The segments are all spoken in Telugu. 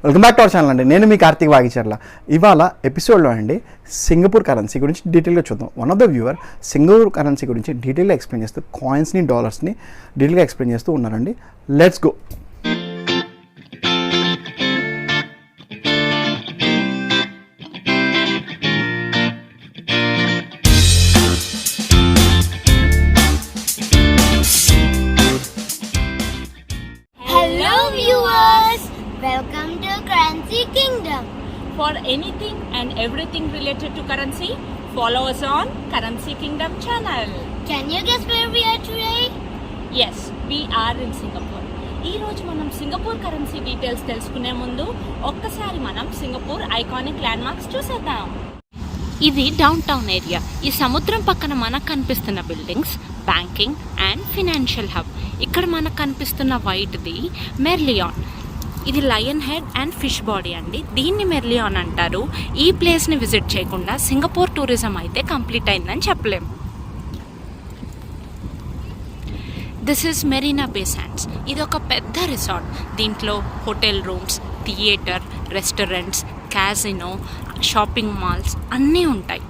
Welcome back to our channel అండి. నేను మీ కార్తీక్ వాగిచర్ల. ఇవాళ ఎపిసోడ్లో అండి సింగపూర్ కరెన్సీ గురించి డీటెయిల్గా చూద్దాం. One of the viewer Singapore currency గురించి డీటెయిల్గా ఎక్స్ప్లెయిన్ చేస్తూ కాయిన్స్ని డాలర్స్ని డీటెయిల్గా ఎక్స్ప్లెయిన్ చేస్తూ ఉన్నారండి. Let's go. Welcome to Currency Kingdom. For anything and everything related to currency, follow us on Currency Kingdom channel. Can you guess where we are today? Yes, we are in Singapore. ఈ రోజు మనం సింగపూర్ కరెన్సీ డీటెయిల్స్ తెలుసుకునే ముందు ఒక్కసారి మనం సింగపూర్ ఐకానిక్ ల్యాండ్ మార్క్స్ చూసేద్దాం. ఇది డౌన్ టౌన్ ఏరియా. ఈ సముద్రం పక్కన మనకు కనిపిస్తున్న buildings banking and financial hub. ఇక్కడ మనకు కనిపిస్తున్న వైట్ది మెర్లియాన్. ఇది lion head and fish body అండి. దీన్ని మెర్లియాన్ అంటారు. ఈ ప్లేస్ని విజిట్ చేయకుండా సింగపూర్ టూరిజం అయితే కంప్లీట్ అయిందని చెప్పలేం. This is Marina Bay Sands. ఇది ఒక పెద్ద రిసార్ట్. దీంట్లో hotel rooms, theatre, restaurants, casino, shopping malls అన్నీ ఉంటాయి.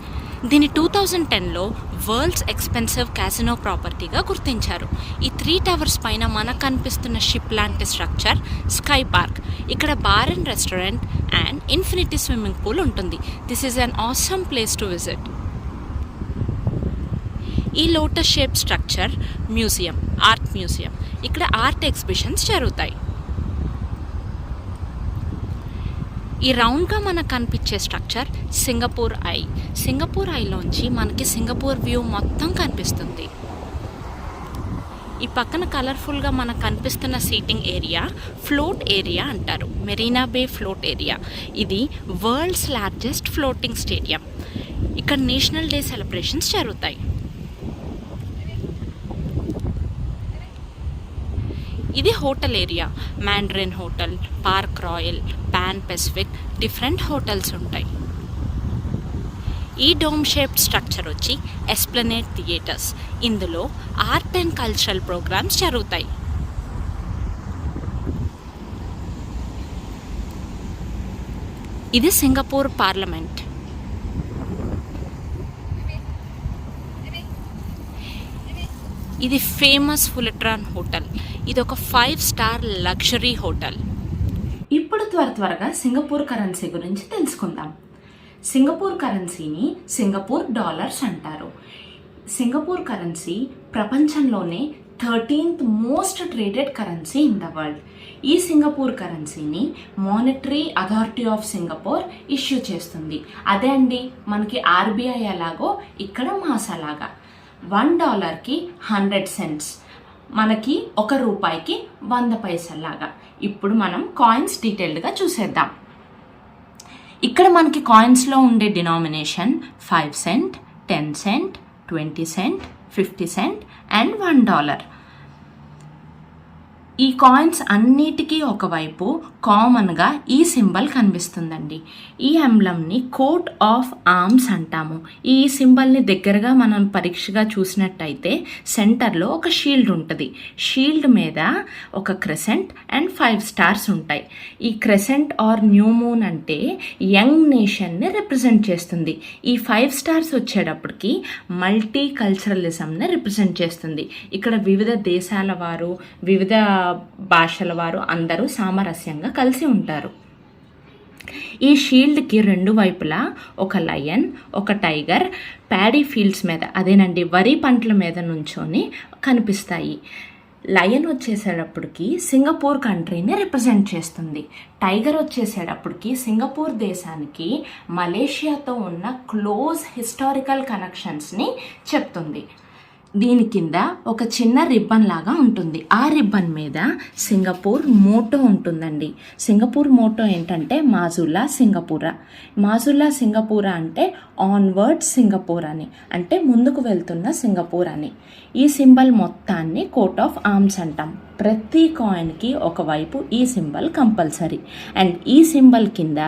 దీన్ని 2010లో వరల్డ్స్ ఎక్స్పెన్సివ్ క్యాసినో ప్రాపర్టీగా గుర్తించారు. ఈ 3 టవర్స్ పైన మనకు కనిపిస్తున్న షిప్ లాంటి స్ట్రక్చర్ స్కై పార్క్. ఇక్కడ bar and restaurant and infinity swimming pool ఉంటుంది. This is an awesome place to visit. ఈ lotus shape structure museum, art museum. ఇక్కడ ఆర్ట్ ఎగ్జిబిషన్స్ జరుగుతాయి. ఈ రౌండ్గా మనకు కనిపించే స్ట్రక్చర్ సింగపూర్ ఐ. సింగపూర్ ఐలోంచి మనకి సింగపూర్ వ్యూ మొత్తం కనిపిస్తుంది. ఈ పక్కన కలర్ఫుల్గా మనకు కనిపిస్తున్న సీటింగ్ ఏరియా ఫ్లోట్ ఏరియా అంటారు. మెరీనా బే ఫ్లోట్ ఏరియా. ఇది వరల్డ్స్ లార్జెస్ట్ ఫ్లోటింగ్ స్టేడియం. ఇక్కడ నేషనల్ డే సెలబ్రేషన్స్ జరుగుతాయి. ఇది hotel area. Mandarin hotel, park royal, pan Pacific, different hotels ఉంటాయి. ఈ డోమ్ షేప్డ్ స్ట్రక్చర్ వచ్చి ఎస్ప్లనేడ్ థియేటర్స్. ఇందులో ఆర్ట్ అండ్ కల్చరల్ ప్రోగ్రామ్స్ జరుగుతాయి. ఇది సింగపూర్ పార్లమెంట్. ఇది ఫేమస్ ఫులిట్రాన్ హోటల్. ఇది ఒక 5 స్టార్ లగ్జరీ హోటల్. ఇప్పుడు త్వరగా సింగపూర్ కరెన్సీ గురించి తెలుసుకుందాం. సింగపూర్ కరెన్సీని సింగపూర్ డాలర్స్ అంటారు. సింగపూర్ కరెన్సీ ప్రపంచంలోనే 13th most traded currency in the world. ఈ సింగపూర్ కరెన్సీని monetary authority of Singapore issue చేస్తుంది. అదే అండి మనకి ఆర్బీఐ ఎలాగో ఇక్కడ మాస్ అలాగా. $1కి 100 cents, మనకి ₹1కి 100 పైసల్లాగా. ఇప్పుడు మనం కాయిన్స్ డీటెయిల్డ్గా చూసేద్దాం. ఇక్కడ మనకి కాయిన్స్లో ఉండే denomination 5 cent, 10 cent, 20 cent, 50 cent and $1. ఈ కాయిన్స్ అన్నిటికీ ఒకవైపు కామన్గా ఈ సింబల్ కనిపిస్తుందండి. ఈ ఎంబ్లమ్ని కోట్ ఆఫ్ ఆర్మ్స్ అంటాము. ఈ సింబల్ని దగ్గరగా మనం పరీక్షగా చూసినట్టయితే సెంటర్లో ఒక షీల్డ్ ఉంటుంది. షీల్డ్ మీద ఒక క్రెసెంట్ అండ్ 5 stars ఉంటాయి. ఈ క్రెసెంట్ ఆర్ న్యూ మూన్ అంటే యంగ్ నేషన్ని రిప్రజెంట్ చేస్తుంది. ఈ 5 stars వచ్చేటప్పటికి మల్టీ కల్చరలిజంని రిప్రజెంట్ చేస్తుంది. ఇక్కడ వివిధ దేశాల వారు, వివిధ భాషల వారు అందరూ సామరస్యంగా కలిసి ఉంటారు. ఈ షీల్డ్కి 2 వైపులా ఒక లయన్, ఒక టైగర్ ప్యాడీ ఫీల్డ్స్ మీద, అదేనండి వరి పంటల మీద నుంచొని కనిపిస్తాయి. లయన్ వచ్చేసేటప్పటికి సింగపూర్ కంట్రీని రిప్రజెంట్ చేస్తుంది. టైగర్ వచ్చేసేటప్పటికి సింగపూర్ దేశానికి మలేషియాతో ఉన్న క్లోజ్ హిస్టారికల్ కనెక్షన్స్ని చెప్తుంది. దీని కింద ఒక చిన్న రిబ్బన్ లాగా ఉంటుంది. ఆ రిబ్బన్ మీద సింగపూర్ మోటో ఉంటుందండి. సింగపూర్ మోటో ఏంటంటే మాజులా సింగపూరా. మాజులా సింగపూరా అంటే ఆన్వర్డ్ సింగపూర్ అని, అంటే ముందుకు వెళ్తున్న సింగపూర్ అని. ఈ సింబల్ మొత్తాన్ని కోట్ ఆఫ్ ఆర్మ్స్ అంటాం. ప్రతి కాయిన్కి ఒకవైపు ఈ సింబల్ కంపల్సరీ. అండ్ ఈ సింబల్ కింద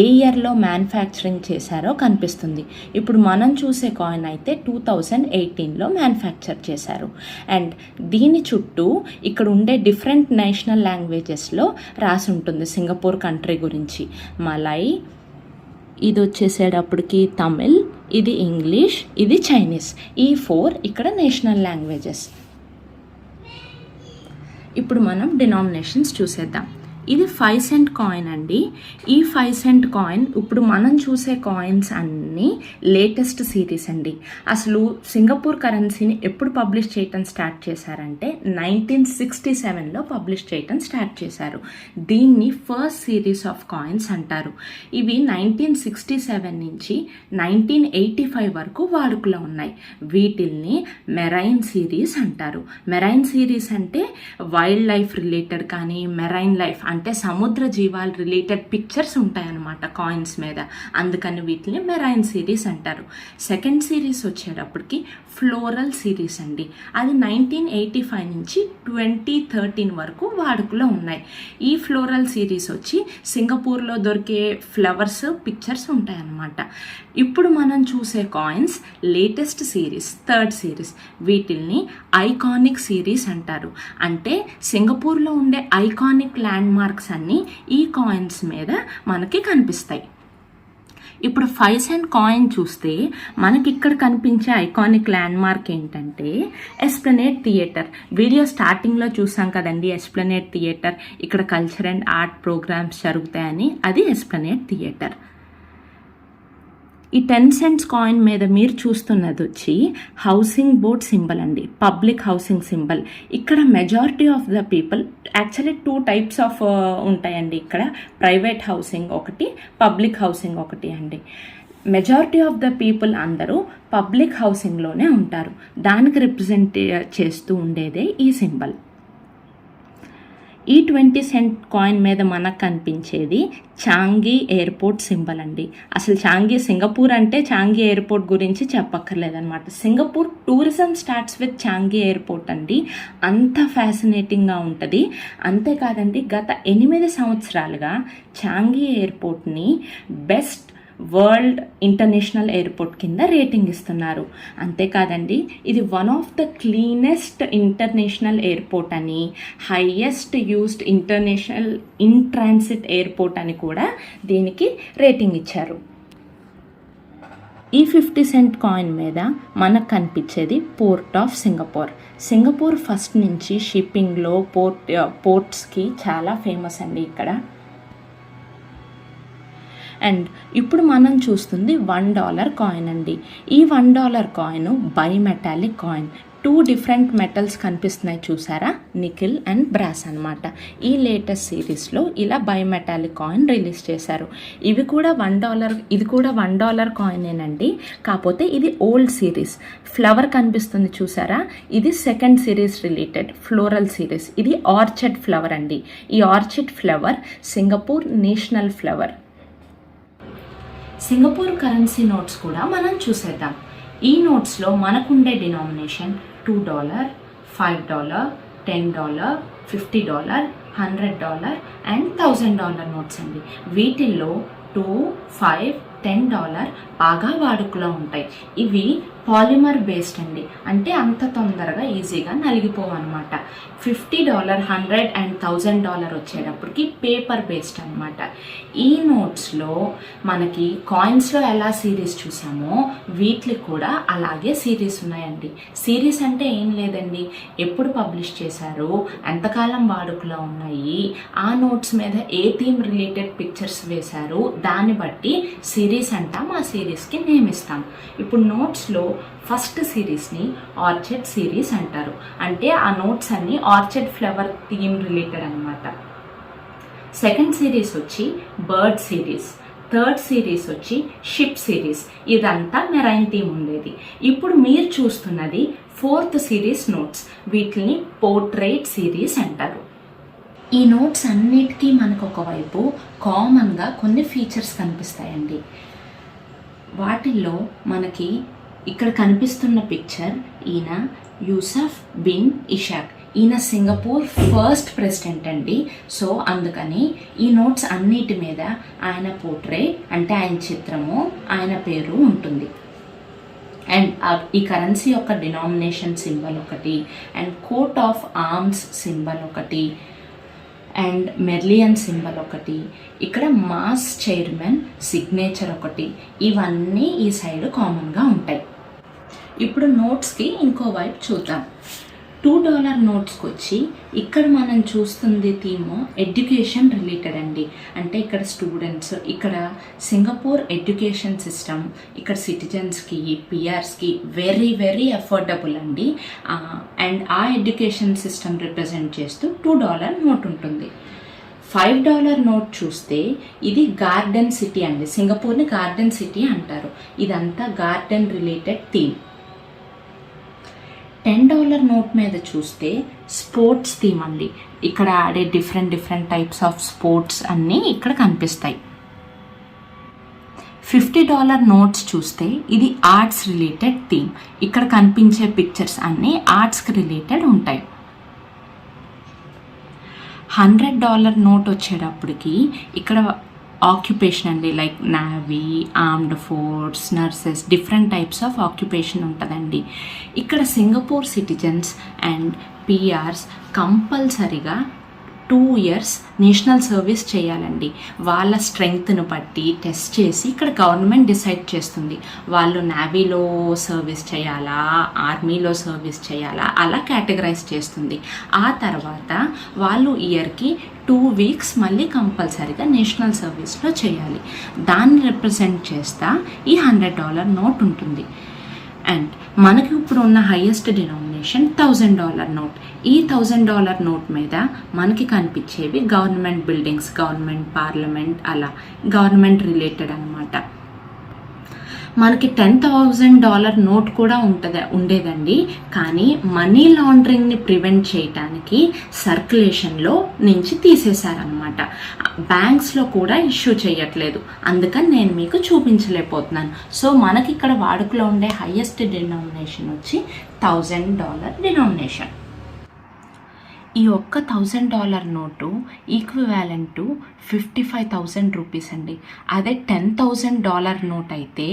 ఏ ఇయర్లో మ్యానుఫ్యాక్చరింగ్ చేశారో కనిపిస్తుంది. ఇప్పుడు మనం చూసే కాయిన్ అయితే 2018లో మ్యానుఫ్యాక్చరింగ్ మ్యానుఫ్యాక్చర్ చేశారు. అండ్ దీని చుట్టూ ఇక్కడ ఉండే డిఫరెంట్ నేషనల్ లాంగ్వేజెస్లో రాసి ఉంటుంది సింగపూర్ కంట్రీ గురించి. మలై, ఇది వచ్చేసేటప్పటికి తమిళ్, ఇది ఇంగ్లీష్, ఇది చైనీస్. ఈ 4 ఇక్కడ నేషనల్ లాంగ్వేజెస్. ఇప్పుడు మనం డినామినేషన్స్ చూసేద్దాం. ఇది 5 సెంట్ కాయిన్ అండి. ఈ 5 సెంట్ కాయిన్ ఇప్పుడు మనం చూసే కాయిన్స్ అన్నీ లేటెస్ట్ సిరీస్ అండి. అసలు సింగపూర్ కరెన్సీని ఎప్పుడు పబ్లిష్ చేయటం స్టార్ట్ చేశారంటే 1967లో పబ్లిష్ చేయటం స్టార్ట్ చేశారు. దీన్ని ఫస్ట్ సిరీస్ ఆఫ్ కాయిన్స్ అంటారు. ఇవి 1967 నుంచి 1985 వరకు వాడుకలో ఉన్నాయి. వీటిల్ని మెరైన్ సిరీస్ అంటారు. మెరైన్ సిరీస్ అంటే వైల్డ్ లైఫ్ రిలేటెడ్ కానీ మెరైన్ లైఫ్ అంటే సముద్ర జీవాలు రిలేటెడ్ పిక్చర్స్ ఉంటాయన్నమాట కాయిన్స్ మీద, అందుకని వీటిని మెరైన్ సిరీస్ అంటారు. సెకండ్ సిరీస్ వచ్చేటప్పటికి ఫ్లోరల్ సిరీస్ అండి. అది 1985 నుంచి 2013 వరకు వాడుకలో ఉన్నాయి. ఈ ఫ్లోరల్ సిరీస్ వచ్చి సింగపూర్లో దొరికే ఫ్లవర్స్ పిక్చర్స్ ఉంటాయన్నమాట. ఇప్పుడు మనం చూసే coins latest series, third series. వీటిల్ని ఐకానిక్ సిరీస్ అంటారు. అంటే సింగపూర్లో ఉండే ఐకానిక్ ల్యాండ్ మార్క్స్ అన్నీ ఈ కాయిన్స్ మీద మనకి కనిపిస్తాయి. ఇప్పుడు 5 సెంట్ కాయిన్ చూస్తే మనకి ఇక్కడ కనిపించే ఐకానిక్ ల్యాండ్ మార్క్ ఏంటంటే ఎస్ప్లనేడ్ థియేటర్. వీడియో స్టార్టింగ్లో చూసాం కదండి ఎస్ప్లనేడ్ థియేటర్, ఇక్కడ కల్చర్ అండ్ ఆర్ట్ ప్రోగ్రామ్స్ జరుగుతాయని, అది ఎస్ప్లనేడ్ థియేటర్. ఈ 10 సెంట్స్ కాయిన్ మీద మీరు చూస్తున్నది వచ్చి హౌసింగ్ బోర్డ్ సింబల్ అండి, పబ్లిక్ హౌసింగ్ సింబల్. ఇక్కడ majority of the people, actually 2 types of ఉంటాయండి ఇక్కడ, ప్రైవేట్ హౌసింగ్ ఒకటి, పబ్లిక్ హౌసింగ్ ఒకటి అండి. మెజారిటీ ఆఫ్ ద పీపుల్ అందరూ పబ్లిక్ హౌసింగ్లోనే ఉంటారు. దానికి రిప్రజెంట్ చేస్తూ ఉండేదే ఈ సింబల్. ఈ 20 సెంట్ కాయిన్ మీద మనకు కనిపించేది చాంగి ఎయిర్పోర్ట్ సింబల్ అండి. అసలు చాంగి, సింగపూర్ అంటే చాంగి ఎయిర్పోర్ట్ గురించి చెప్పక్కర్లేదన్నమాట. Singapore tourism starts with Changi airport అండి. అంత ఫ్యాసినేటింగ్గా ఉంటుంది. అంతేకాదండి, గత 8 సంవత్సరాలుగా చాంగి ఎయిర్పోర్ట్ని బెస్ట్ వరల్డ్ ఇంటర్నేషనల్ ఎయిర్పోర్ట్ కింద రేటింగ్ ఇస్తున్నారు. అంతేకాదండి, ఇది one of the cleanest international airport అని, highest used international in transit airport అని కూడా దీనికి రేటింగ్ ఇచ్చారు. ఈ 50 సెంట్ కాయిన్ మీద మనకు కనిపించేది port of Singapore. Singapore first నుంచి షిప్పింగ్లో పోర్ట్స్కి చాలా ఫేమస్ అండి ఇక్కడ. అండ్ ఇప్పుడు మనం చూస్తుంది $1 కాయిన్ అండి. ఈ $1 coin bimetallic coin. 2 different metals కనిపిస్తున్నాయి చూసారా, నికిల్ అండ్ బ్రాస్ అనమాట. ఈ లేటెస్ట్ సిరీస్లో ఇలా బైమెటాలిక్ కాయిన్ రిలీజ్ చేశారు. ఇవి కూడా $1, ఇది కూడా $1 కాయినేనండి. కాకపోతే ఇది ఓల్డ్ సిరీస్. ఫ్లవర్ కనిపిస్తుంది చూసారా, ఇది second series related floral series. ఇది ఆర్చిడ్ ఫ్లవర్ అండి. ఈ orchid flower Singapore national flower. Singapore currency notes కూడా మనం చూసేద్దాం. ఈ నోట్స్లో మనకుండే డినామినేషన్ $2, $5, $10, $50, $100 అండ్ $1000 నోట్స్ అండి. వీటిల్లో $2, $5, $10 బాగా వాడుకలో ఉంటాయి. ఇవి పాలిమర్ బేస్డ్ అండి, అంటే అంత తొందరగా ఈజీగా నలిగిపోవన్నమాట. $50, $100 అండ్ $1000 వచ్చేటప్పటికి పేపర్ బేస్డ్ అనమాట. ఈ నోట్స్లో మనకి కాయిన్స్లో ఎలా సిరీస్ చూసామో వీటికి కూడా అలాగే సిరీస్ ఉన్నాయండి. సిరీస్ అంటే ఏం లేదండి, ఎప్పుడు పబ్లిష్ చేశారు, ఎంతకాలం వాడుకలో ఉన్నాయి, ఆ నోట్స్ మీద ఏ థీమ్ రిలేటెడ్ పిక్చర్స్ వేశారు, దాన్ని బట్టి సిరీస్ అంటాం. ఆ సిరీస్కి నేమ్ ఇస్తాం. ఇప్పుడు నోట్స్లో ఫస్ట్ సిరీస్ని ఆర్చిడ్ సిరీస్ అంటారు. అంటే ఆ నోట్స్ అన్ని ఆర్చిడ్ ఫ్లవర్ థీమ్ రిలేటెడ్ అనమాట. సెకండ్ సిరీస్ వచ్చి బర్డ్ సిరీస్. థర్డ్ సిరీస్ వచ్చి షిప్ సిరీస్. ఇదంతా మెరైన్ థీమ్ ఉండేది. ఇప్పుడు మీరు చూస్తున్నది 4th సిరీస్ నోట్స్. వీటిని పోర్ట్రైట్ సిరీస్ అంటారు. ఈ నోట్స్ అన్నిటికీ మనకు ఒకవైపు కామన్గా కొన్ని ఫీచర్స్ కనిపిస్తాయండి. వాటిల్లో మనకి ఇక్కడ కనిపిస్తున్న పిక్చర్, ఈయన యూసఫ్ బిన్ ఇషాక్. ఈయన సింగపూర్ ఫస్ట్ ప్రెసిడెంట్ అండి. సో అందుకని ఈ నోట్స్ అన్నిటి మీద ఆయన పోర్ట్రేట్, అంటే ఆయన చిత్రము, ఆయన పేరు ఉంటుంది. అండ్ ఈ కరెన్సీ యొక్క డినామినేషన్ సింబల్ ఒకటి, and coat of arms symbol ఒకటి, అండ్ మెర్లియన్ సింబల్ ఒకటి, ఇక్కడ మాస్ చైర్మన్ సిగ్నేచర్ ఒకటి, ఇవన్నీ ఈ సైడ్ కామన్గా ఉంటాయి. ఇప్పుడు నోట్స్కి ఇంకో వైపు చూద్దాం. $2 నోట్స్కి వచ్చి ఇక్కడ మనం చూస్తుంది థీమ్ ఎడ్యుకేషన్ రిలేటెడ్ అండి. అంటే ఇక్కడ స్టూడెంట్స్, ఇక్కడ సింగపూర్ ఎడ్యుకేషన్ సిస్టమ్, ఇక్కడ సిటిజన్స్కి, పిఆర్స్కి వెరీ వెరీ అఫోర్డబుల్ అండి. అండ్ ఆ ఎడ్యుకేషన్ సిస్టమ్ రిప్రజెంట్ చేస్తూ $2 నోట్ ఉంటుంది. $5 నోట్ చూస్తే ఇది గార్డెన్ సిటీ అండి. సింగపూర్ని గార్డెన్ సిటీ అంటారు. ఇదంతా గార్డెన్ రిలేటెడ్ థీమ్. $10 నోట్ మీద చూస్తే స్పోర్ట్స్ థీమ్ అండి. ఇక్కడ ఆడే డిఫరెంట్ టైప్స్ ఆఫ్ స్పోర్ట్స్ అన్నీ ఇక్కడ కనిపిస్తాయి. $50 నోట్స్ చూస్తే ఇది ఆర్ట్స్ రిలేటెడ్ థీమ్. ఇక్కడ కనిపించే పిక్చర్స్ అన్నీ ఆర్ట్స్కి రిలేటెడ్ ఉంటాయి. $100 నోట్ వచ్చేటప్పటికి ఇక్కడ ఆక్యుపేషన్ అండి, like navy, armed force, nurses, different types of occupation ఉంటుందండి. ఇక్కడ సింగపూర్ సిటిజన్స్ అండ్ పిఆర్స్ కంపల్సరిగా 2 years నేషనల్ సర్వీస్ చేయాలండి. వాళ్ళ స్ట్రెంగ్త్ను బట్టి టెస్ట్ చేసి ఇక్కడ గవర్నమెంట్ డిసైడ్ చేస్తుంది వాళ్ళు నేవీలో సర్వీస్ చేయాలా, ఆర్మీలో సర్వీస్ చేయాలా, అలా కేటగరైజ్ చేస్తుంది. ఆ తర్వాత వాళ్ళు ఇయర్కి 2 weeks మళ్ళీ కంపల్సరీగా నేషనల్ సర్వీస్లో చేయాలి. దాన్ని రిప్రజెంట్ చేస్తా ఈ $100 నోట్ ఉంటుంది. అండ్ మనకి ఇప్పుడు ఉన్న హైయెస్ట్ డినామినేషన్ $1000 నోట్. ఈ $1000 నోట్ మీద మనకి కనిపించేవి గవర్నమెంట్ బిల్డింగ్స్, గవర్నమెంట్ పార్లమెంట్, అలా గవర్నమెంట్ రిలేటెడ్ అనమాట. మనకి $10,000 నోట్ కూడా ఉండేదండి. కానీ మనీ లాండరింగ్ని ప్రివెంట్ చేయడానికి సర్క్యులేషన్లో నుంచి తీసేశారనమాట. బ్యాంక్స్లో కూడా ఇష్యూ చేయట్లేదు. అందుకని నేను మీకు చూపించలేకపోతున్నాను. సో మనకి ఇక్కడ వాడుకలో ఉండే హైయెస్ట్ డినామినేషన్ వచ్చి $1000 డినామినేషన్. ఈ ఒక్క $1000 నోటు ఈక్వివాలెంట్ టు 55,000 రూపీస్ అండి. అదే $10,000 నోట్ అయితే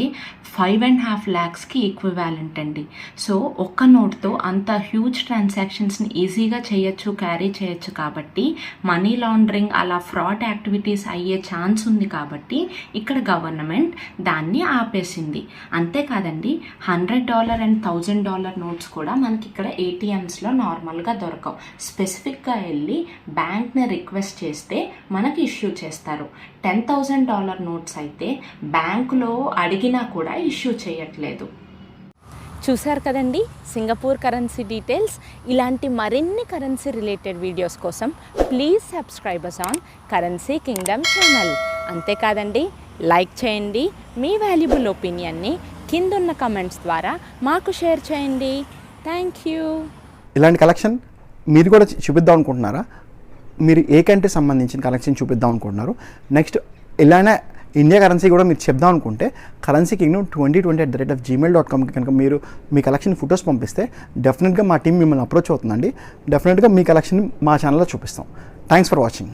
5.5 lakhsకి ఈక్వివాలెంట్ అండి. సో ఒక్క నోట్తో అంత హ్యూజ్ ట్రాన్సాక్షన్స్ని ఈజీగా చేయొచ్చు, క్యారీ చేయొచ్చు. కాబట్టి మనీ లాండరింగ్, అలా ఫ్రాడ్ యాక్టివిటీస్ అయ్యే ఛాన్స్ ఉంది. కాబట్టి ఇక్కడ గవర్నమెంట్ దాన్ని ఆపేసింది. అంతేకాదండి, $100 అండ్ $1000 నోట్స్ కూడా మనకి ఇక్కడ ఏటీఎమ్స్లో నార్మల్గా దొరకవు. స్పెసిఫిక్గా వెళ్ళి బ్యాంక్ని రిక్వెస్ట్ చేస్తే మనకి ఇష్యూ చేస్తారు. $10,000 నోట్స్ అయితే బ్యాంకులో అడిగినా కూడా ఇష్యూ చేయట్లేదు. చూశారు కదండి సింగపూర్ కరెన్సీ డీటెయిల్స్. ఇలాంటి మరిన్ని కరెన్సీ రిలేటెడ్ వీడియోస్ కోసం please subscribe us on currency Kingdom channel. అంతేకాదండి, లైక్ చేయండి. మీ వాల్యుబుల్ ఒపీనియన్ని కిందున్న కమెంట్స్ ద్వారా మాకు షేర్ చేయండి. Thank you. ఇలాంటి కలెక్షన్ మీరు కూడా చూపిద్దాం అనుకుంటున్నారా? మీరు ఏ కంట్రీ సంబంధించిన కలెక్షన్ చూపిద్దాం అనుకుంటున్నారు? నెక్స్ట్ ఇలానే ఇండియా కరెన్సీ కూడా మీరు చెప్దాం అనుకుంటే కరెన్సీ కింగ్డమ్ 2020@gmail.comకి కనుక మీరు మీ కలెక్షన్ ఫొటోస్ పంపిస్తే డెఫినెట్గా మా టీం మిమ్మల్ని అప్రోచ్ అవుతుందండి. డెఫినెట్గా మీ కలెక్షన్ మా ఛానల్లో చూపిస్తాం. Thanks for watching.